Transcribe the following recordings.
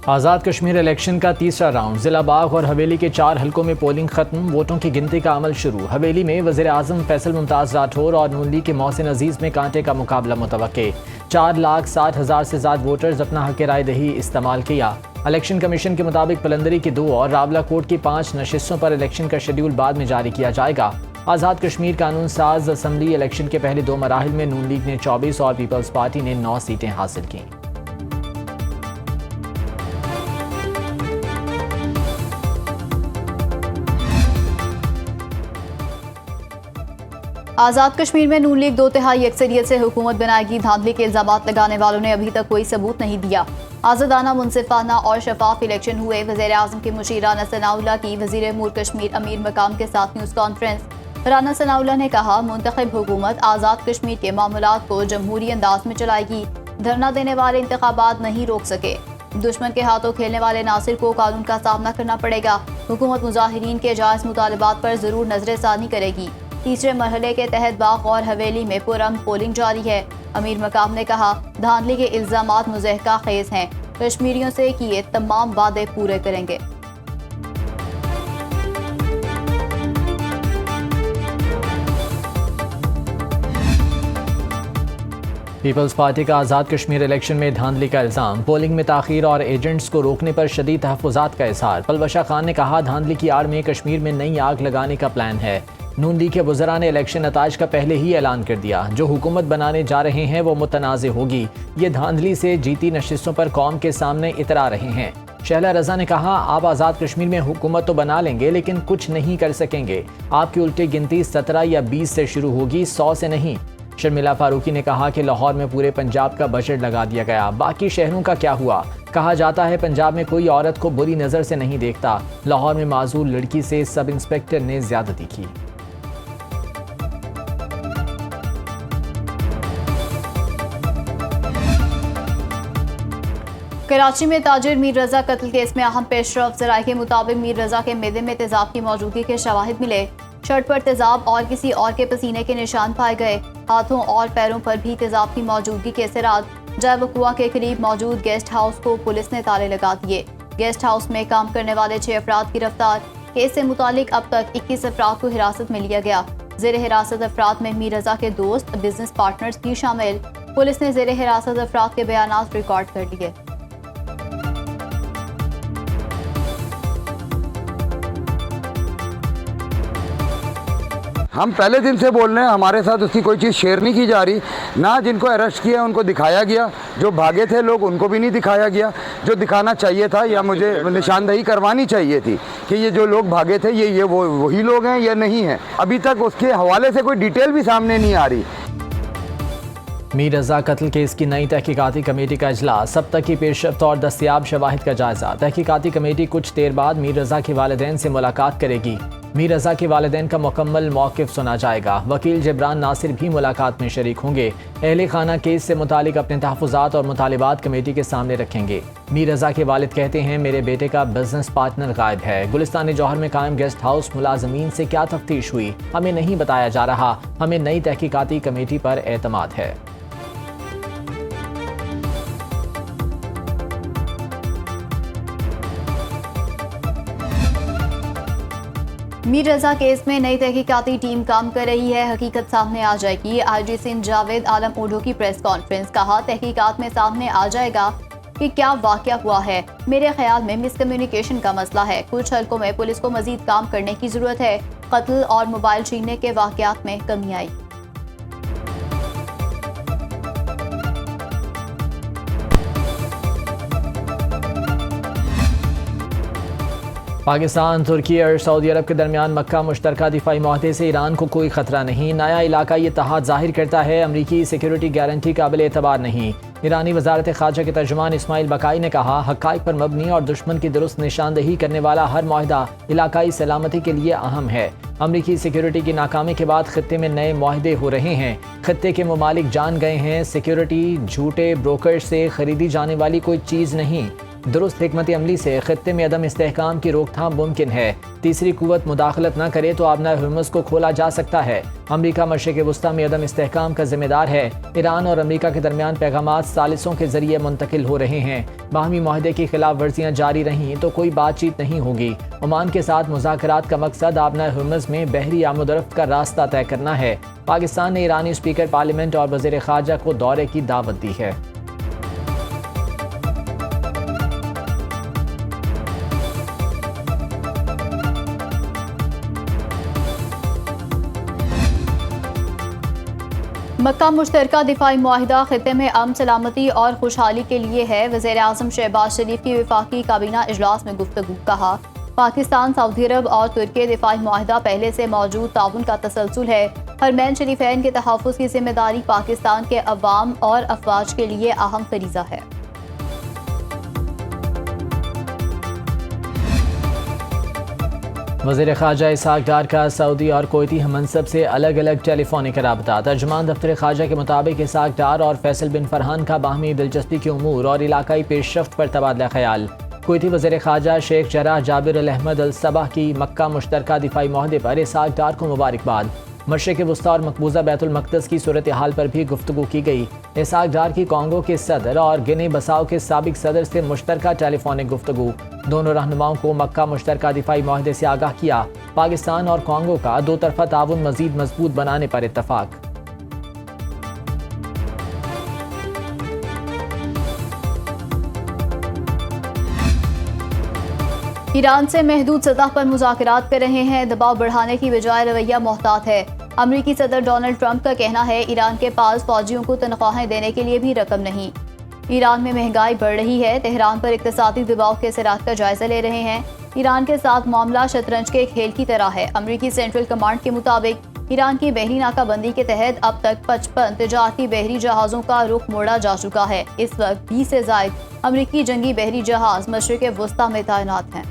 Azad Kashmir election का तीसरा round. जिला बाग और हवेली के 4 हलकों में पोलिंग खत्म, वोटों की गिनती का अमल शुरू। हवेली में वज़ीर आज़म फैसल मुमताज़ राठौर और नून लीग के मोहसिन अजीज़ में कांटे का मुकाबला मुतवक्के। 4,60,000 से ज़्यादा वोटर्स अपना हक़ राय दही इस्तेमाल किया। इलेक्शन कमीशन के मुताबिक पलंदरी की 2 और रावलाकोट की 5 नशिस्तों पर इलेक्शन का शेड्यूल बाद में जारी किया जाएगा। आज़ाद कश्मीर कानून साज असम्बली इलेक्शन के पहले 2 मराहिल में नून लीग ने 24 और पीपल्स पार्टी ने 9 सीटें हासिल की। आज़ाद कश्मीर में नून लीग 2/3 अक्सरियत से हुकूमत बनाएगी। धांधली के इल्जामात लगाने वालों ने अभी तक कोई सबूत नहीं दिया। आज़ादाना, मुनसिफाना और शफाफ इलेक्शन हुए। वज़ीर आज़म के मुशीर राना सनाउल्लाह की वज़ीर अमूर कश्मीर अमीर मकाम के साथ न्यूज़ कॉन्फ्रेंस। राना सनाउल्लाह ने कहा, मुंतखब हुकूमत आज़ाद कश्मीर के मामलात को जमहूरी अंदाज में चलाएगी। धरना देने वाले इंतखाबात नहीं रोक सके। दुश्मन के हाथों खेलने वाले नासिर को कानून का सामना करना पड़ेगा। हुकूमत मुजाहिरीन के जायज़ मुतालबात पर ज़रूर नजरसानी करेगी। तीसरे मरहले के तहत बाग और हवेली में पुरअमन पोलिंग जारी है। अमीर मकाम ने कहा, धांधली के इल्जामात मुज़हका खेज हैं। कश्मीरियों से किए तमाम वादे पूरे करेंगे। पीपल्स पार्टी का आज़ाद कश्मीर इलेक्शन में धांधली का इल्ज़ाम। पोलिंग में ताख़ीर और एजेंट्स को रोकने पर शदीद तहफ़्फ़ुज़ात का इज़हार। पलवशा खान ने कहा, धांधली की आड़ में कश्मीर में नई आग लगाने का प्लान है। नून लीग के वज़रा ने इलेक्शन नताइज का पहले ही ऐलान कर दिया, जो हुकूमत बनाने जा रहे हैं वो मुतनाज़ होगी। ये धांधली से जीती नशिस्तों पर कौम के सामने इतरा रहे हैं। शहला रजा ने कहा, आप आज़ाद कश्मीर में हुकूमत तो बना लेंगे लेकिन कुछ नहीं कर सकेंगे। आपकी उल्टी गिनती 17 या 20 से शुरू होगी, 100 से नहीं। शर्मिला फारूकी ने कहा कि लाहौर में पूरे पंजाब का बजट लगा दिया गया, बाकी शहरों का क्या हुआ। कहा जाता है पंजाब में कोई औरत को बुरी नज़र से नहीं देखता। लाहौर में माजूर लड़की से सब इंस्पेक्टर ने ज्यादती की। कराची में ताजिर मीर रजा कत्ल केस में अहम पेशरफ। ज़राए के मुताबिक मीर रजा के मैदे में तेजाब की मौजूदगी के शवाहिद मिले। शर्ट पर तेजाब और किसी और के पसीने के निशान पाए गए। हाथों और पैरों पर भी तेजाब की मौजूदगी के असरात। जैवकुआ के करीब मौजूद गेस्ट हाउस को पुलिस ने ताले लगा दिए। गेस्ट हाउस में काम करने वाले 6 अफराद गिरफ्तार। केस से मुतालिक अब तक 21 अफराद को हिरासत में लिया गया। ज़ेर हिरासत अफराद में मीर रजा के दोस्त, बिजनेस पार्टनर्स भी शामिल। पुलिस ने ज़ेर हिरासत अफराद के बयानात रिकॉर्ड कर लिए। हम पहले दिन से बोल रहे हैं, हमारे साथ उसकी कोई चीज़ शेयर नहीं की जा रही। ना जिनको अरेस्ट किया उनको दिखाया गया, जो भागे थे लोग उनको भी नहीं दिखाया गया। जो दिखाना चाहिए था या मुझे निशानदही करवानी चाहिए थी कि ये जो लोग भागे थे ये वही लोग हैं या नहीं हैं। अभी तक उसके हवाले से कोई डिटेल भी सामने नहीं आ रही। मीर रजा कत्ल केस की नई तहकीकाती कमेटी का इजलास। अब तक की पेशरफ्त और दस्तियाब शवाहिद का जायजा। तहकीकाती कमेटी कुछ देर बाद मीर रजा के वालिदैन से मुलाकात करेगी। मीर रजा के वालिदैन का मुकम्मल मौक़िफ़ सुना जाएगा। वकील जबरान नासिर भी मुलाकात में शरीक होंगे। अहले खाना केस से मुतालिक अपने तहफ़्फ़ुज़ात और मुतालिबात कमेटी के सामने रखेंगे। मीर रजा के वालिद कहते हैं, मेरे बेटे का बिजनेस पार्टनर गायब है। गुलिस्तान जौहर में कायम गेस्ट हाउस मुलाजमीन से क्या तफ्तीश हुई, हमें नहीं बताया जा रहा। हमें नई तहकीकाती कमेटी पर एतमाद है। मीर रजा केस में नई तहकीकाती टीम काम कर रही है। हकीकत सामने आ जाएगी। आईजी सिंध जावेद आलम ओढो की प्रेस कॉन्फ्रेंस। कहा, तहकीकात में सामने आ जाएगा कि क्या वाकया हुआ है। मेरे ख्याल में मिसकम्युनिकेशन का मसला है। कुछ हलकों में पुलिस को मजीद काम करने की जरूरत है। कत्ल और मोबाइल छीनने के वाकयात में कमी आई। पाकिस्तान, तुर्की और सऊदी अरब के दरमियान मक्का मुश्तरका दिफाई मुआहदे से ईरान को कोई खतरा नहीं। नया इलाकाई इत्तेहाद जाहिर करता है अमरीकी सिक्योरिटी गारंटी काबिल एतबार नहीं। ईरानी वजारत खारजा के तर्जुमान इस्माइल बकाई ने कहा, हक़ाइक़ पर मबनी और दुश्मन की दुरुस्त निशानदही करने वाला हर मुआहदा इलाकाई सलामती के लिए अहम है। अमरीकी सिक्योरिटी की नाकामी के बाद खित्ते में नए मुआहदे हो रहे हैं। खित्ते के ममालिक जान गए हैं सिक्योरिटी झूठे ब्रोकर से खरीदी जाने वाली कोई चीज़ नहीं। दुरुस्त हिकमत अमली से खित्ते में अदम इस्तेहकाम की रोकथाम मुमकिन है। तीसरी कुव्वत मुदाखलत न करे तो आबनाए हुर्मुज़ को खोला जा सकता है। अमरीका मशरिक़ वस्ता में अदम इस्तेहकाम का जिम्मेदार है। ईरान और अमरीका के दरमियान पैगामात सालिसों के जरिए मुंतकिल हो रहे हैं। बाहमी मुआहदे की खिलाफ वर्जियाँ जारी रहीं तो कोई बातचीत नहीं होगी। ओमान के साथ मुज़ाकरात का मकसद आबनाए हुर्मुज़ में बहरी आमदोरफ्त का रास्ता तय करना है। पाकिस्तान ने ईरानी स्पीकर पार्लियामेंट और वज़ीर ख़ारजा को दौरे की दावत दी है। मक्का मुश्तरका दिफाई मुआहिदा खित्ते में अमन सलामती और खुशहाली के लिए है। वज़ीर आज़म शहबाज शरीफ की वफाकी काबीना इजलास में गुफ्तगू। कहा, पाकिस्तान, सऊदी अरब और तुर्की दिफाई मुआहिदा पहले से मौजूद ताउन का तसलसल है। हरमैन शरीफैन के तहफ़्फ़ुज़ की जिम्मेदारी पाकिस्तान के अवाम और अफवाज के लिए अहम फरीज़ा है। वज़ीर ख़ारजा इसहाक़ डार का सऊदी और कोयती हमनसब से अलग अलग टेलीफोनिक राबता। तर्जुमान दफ्तर ख़ारजा के मुताबिक इसहाक़ डार और फैसल बिन फरहान का बाहमी दिलचस्पी के उमूर और इलाकाई पेशरफ्त पर तबादला ख़याल। कोयती वज़ीर ख़ारजा शेख जराह जाबिर अल अहमद अल सबह की मक्का मुश्तरका दिफाई मुआहदे पर इसहाक़ डार को मुबारकबाद। मशरिक़ वस्ता और मकबूजा बैतुल मक़दस की सूरत हाल पर भी गुफ्तगू की गई। इसहाक़ डार की कॉन्गो के सदर और गिनी बसाओ के साबिक सदर से मुश्तरका टेलीफोनिक गुफ्तगू। दोनों रहनुमाओं को मक्का मुश्तरका दिफाई मुआहदे से आगाह किया। पाकिस्तान और कॉन्गो का दो तरफ़ा ताउन मज़ीद मजबूत बनाने पर इत्तफ़ाक़। ईरान से महदूद सतह पर मुज़ाकरात कर रहे हैं। दबाव बढ़ाने की बजाय रवैया मोहतात है। अमरीकी सदर डोनाल्ड ट्रंप का कहना है, ईरान के पास फौजियों को तनख्वाहें देने के लिए भी रकम नहीं। ईरान में महंगाई बढ़ रही है। तेहरान पर इक़्तिसादी दबाव के असरात का जायजा ले रहे हैं। ईरान के साथ मामला शतरंज के खेल की तरह है। अमरीकी सेंट्रल कमांड के मुताबिक ईरान की बहरी नाकाबंदी के तहत अब तक 55 तिजारती बहरी जहाज़ों का रुख मोड़ा जा चुका है। इस वक्त 20 से ज़ायद अमरीकी जंगी बहरी जहाज़ मशरिक़ वस्ता में तैनात हैं।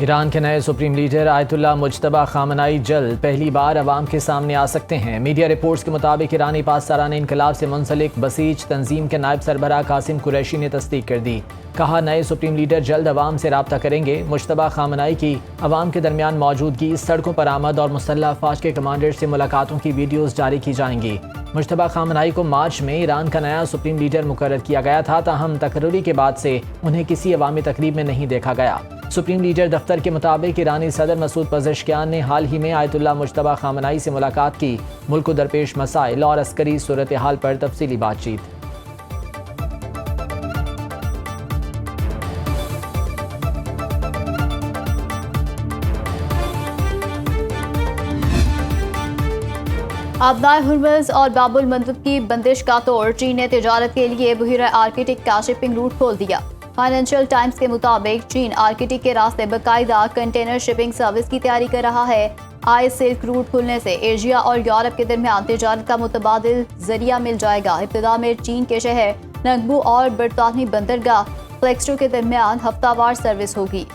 ईरान के नए supreme leader Ayatollah Mojtaba Khamenei जल्द पहली बार अवाम के सामने आ सकते हैं। मीडिया रिपोर्ट्स के मुताबिक ईरानी पासदारान इनकलाब से मुंसलिक बसीज तंजीम के नायब सरबराह कासिम कुरैशी ने तस्दीक कर दी। कहा, नए सुप्रीम लीडर जल्द अवाम से रब्ता करेंगे। मुज्तबा खामनाई की अवाम के दरमियान मौजूदगी, सड़कों पर आमद और मुसल्लह अफवाज के कमांडर से मुलाकातों की वीडियोज़ जारी की जाएंगी। मुज्तबा खामनाई को मार्च में ईरान का नया सुप्रीम लीडर मुकर्रर किया गया था, ताहम तकर्री के बाद से उन्हें किसी अवामी तकरीब में नहीं देखा गया। सुप्रीम लीडर दफ्तर के मुताबिक ईरानी सदर मसूद पज़ेश्कियान ने हाल ही में आयतुल्लाह मुज्तबा खामनाई से मुलाकात की। मुल्क को दरपेश मसाइल और अस्करी सूरत हाल पर तफसीली बातचीत। आबनाए हुर्मुज़ और बाबुल मंदब की बंदिश का तोड़। चीन ने तिजारत के लिए बहिरा आर्कटिक का शिपिंग रूट खोल दिया। फाइनेंशियल टाइम्स के मुताबिक चीन आर्कटिक के रास्ते बाकायदा कंटेनर शिपिंग सर्विस की तैयारी कर रहा है। आइस सिल्क रूट खुलने से एशिया और यूरोप के दरमियान तिजारत का मुतबादिल जरिया मिल जाएगा। इब्तिदा में चीन के शहर नगबू और बरतानी बंदरगाह फ्लेक्सटो के दरमियान हफ्तावार सर्विस होगी।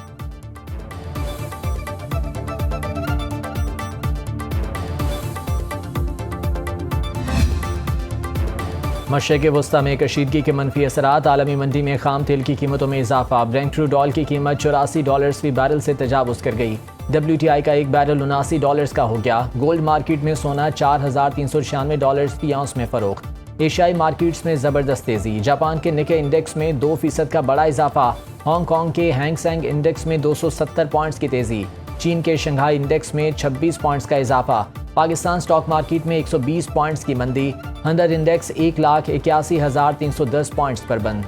मशरिक़ वस्ता में कशीदगी के मनफी असरात। आलमी मंडी में खाम तेल की कीमतों में इजाफा। ब्रेंट क्रूड ऑयल की कीमत $84 फी बैरल से तजावुज़ कर गई। WTI का एक बैरल $79 का हो गया। गोल्ड मार्केट में सोना $4396 फी आउंस में फ़रोख्त। एशियाई मार्केट्स में ज़बरदस्त तेज़ी। जापान के निके इंडेक्स में 2% का बड़ा इजाफा। हांगकॉन्ग के हैंग सेंग इंडेक्स में 270 पॉइंट्स की तेज़ी। चीन के शंघाई इंडेक्स में 26 पॉइंट्स का इजाफा। पाकिस्तान स्टॉक मार्केट में 120 पॉइंट्स की मंदी। हंदर इंडेक्स 1,81,310 पॉइंट्स पर बंद।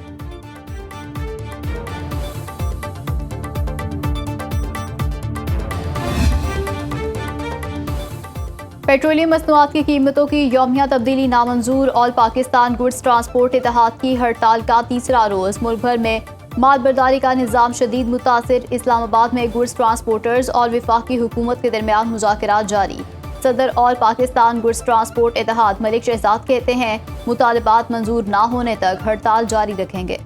पेट्रोलियम मसनूआत की कीमतों की यौमिया तब्दीली नामंजूर। ऑल पाकिस्तान गुड्स ट्रांसपोर्ट इत्तेहाद की हड़ताल का तीसरा रोज़। मुल्क भर में मालबरदारी का निज़ाम शदीद मुतासिर। इस्लामाबाद में गुड्स ट्रांसपोर्टर्स और वफाकी हुकूमत के दरमियान मुज़ाकरात जारी। सदर all Pakistan goods transport Ittehad Malik Shahzad कहते हैं, मुतालबात मंजूर ना होने तक हड़ताल जारी रखेंगे।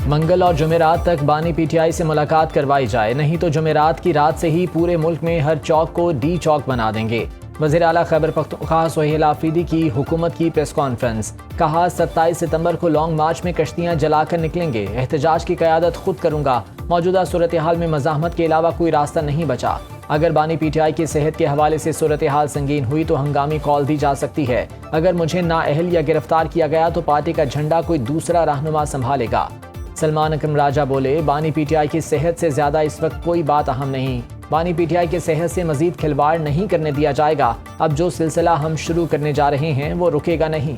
मंगल और जुमेरात तक बानी पीटीआई से मुलाकात करवाई जाए, नहीं तो जुमेरात की रात से ही पूरे मुल्क में हर चौक को डी चौक बना देंगे। वज़ीर आला खैबर पख्तूनख्वा सुहेल आफरीदी की हुकूमत की प्रेस कॉन्फ्रेंस, कहा 27 सितंबर को लॉन्ग मार्च में कश्तियां जलाकर निकलेंगे, एहतजाज की क़यादत खुद करूंगा, मौजूदा सूरत हाल में मज़ाहमत के अलावा कोई रास्ता नहीं बचा। अगर बानी पीटीआई की सेहत के हवाले से सूरत हाल संगीन हुई तो हंगामी कॉल दी जा सकती है। अगर मुझे नाअहल या गिरफ्तार किया गया तो पार्टी का झंडा कोई दूसरा रहनुमा संभालेगा। सलमान अकरम राजा बोले, बानी पीटीआई की सेहत से ज्यादा इस वक्त कोई बात अहम नहीं। बानी पीटीआई की सेहत से मजीद खिलवाड़ नहीं करने दिया जाएगा। अब जो सिलसिला हम शुरू करने जा रहे हैं वो रुकेगा नहीं।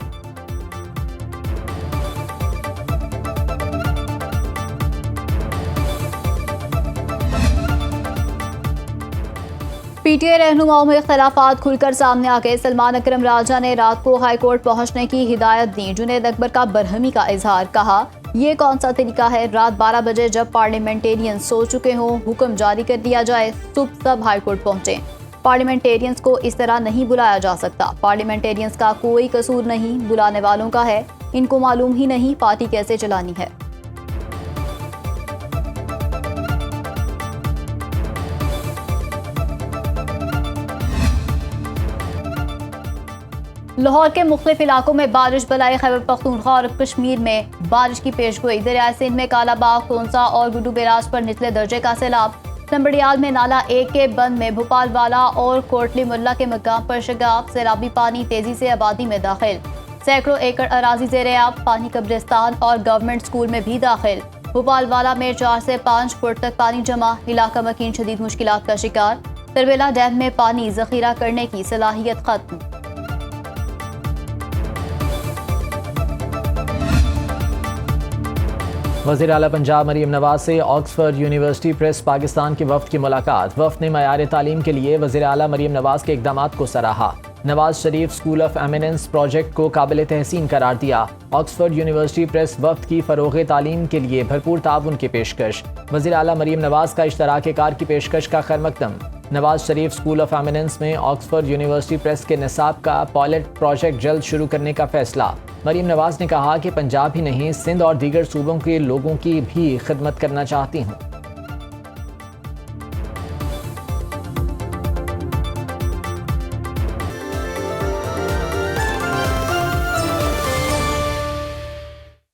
पीटीआई रहनुमाओं में इख्तलाफात खुलकर सामने आ गए। सलमान अकरम राजा ने रात को हाई कोर्ट पहुंचने की हिदायत दी। जुनैद अकबर का बरहमी का इजहार, कहा ये कौन सा तरीका है, रात 12 बजे जब पार्लियामेंटेरियंस सो चुके हों हुक्म जारी कर दिया जाए, सुबह सब हाई कोर्ट पहुंचे। पार्लियामेंटेरियंस को इस तरह नहीं बुलाया जा सकता। पार्लियामेंटेरियंस का कोई कसूर नहीं, बुलाने वालों का है। इनको मालूम ही नहीं पार्टी कैसे चलानी है। लाहौर के मुख्तलिफ इलाकों में बारिश बलाई खैबर पख्तूनख्वा और कश्मीर में बारिश की पेशगोई। दरियाए सिंध में कालाबाग, तोंसा और गुड्डू बैराज पर निचले दर्जे का सैलाब। लंबड़ियाल में नाला 1 के बंद में भोपाल वाला और कोटली मुल्ला के मकाम पर शगाब। सैलाबी पानी तेजी से आबादी में दाखिल। सैकड़ों एकड़ अराजी ज़ेर-ए-आब, पानी कब्रिस्तान और गवर्नमेंट स्कूल में भी दाखिल। भोपाल वाला में 4 से 5 फुट तक पानी जमा, इलाका मकीन शदीद मुश्किलात का शिकार। तरबेला डैम में पानी जखीरा करने की सलाहियत खत्म। वज़ीर आला पंजाब मरीम नवाज से ऑक्सफोर्ड यूनिवर्सिटी प्रेस पाकिस्तान के वफ्द की मुलाकात। वफ्द ने मयार तालीम के लिए वज़ीर आला मरीम नवाज के इक़दामात को सराहा। Nawaz Sharif school of eminence project को काबिल तहसीन करार दिया। ऑक्सफोर्ड यूनिवर्सिटी प्रेस वफ्द की फ़रोग़ तालीम के लिए भरपूर ताउन की पेशकश। वज़ीर आला मरीम नवाज का इश्तराक कार की पेशकश का खैर मकदम। Nawaz Sharif school of eminence में ऑक्सफोर्ड यूनिवर्सिटी प्रेस के निसाब का पायलट प्रोजेक्ट जल्द शुरू करने का फैसला। मरीम नवाज ने कहा कि पंजाब ही नहीं, सिंध और दीगर सूबों के लोगों की भी खिदमत करना चाहती हूँ।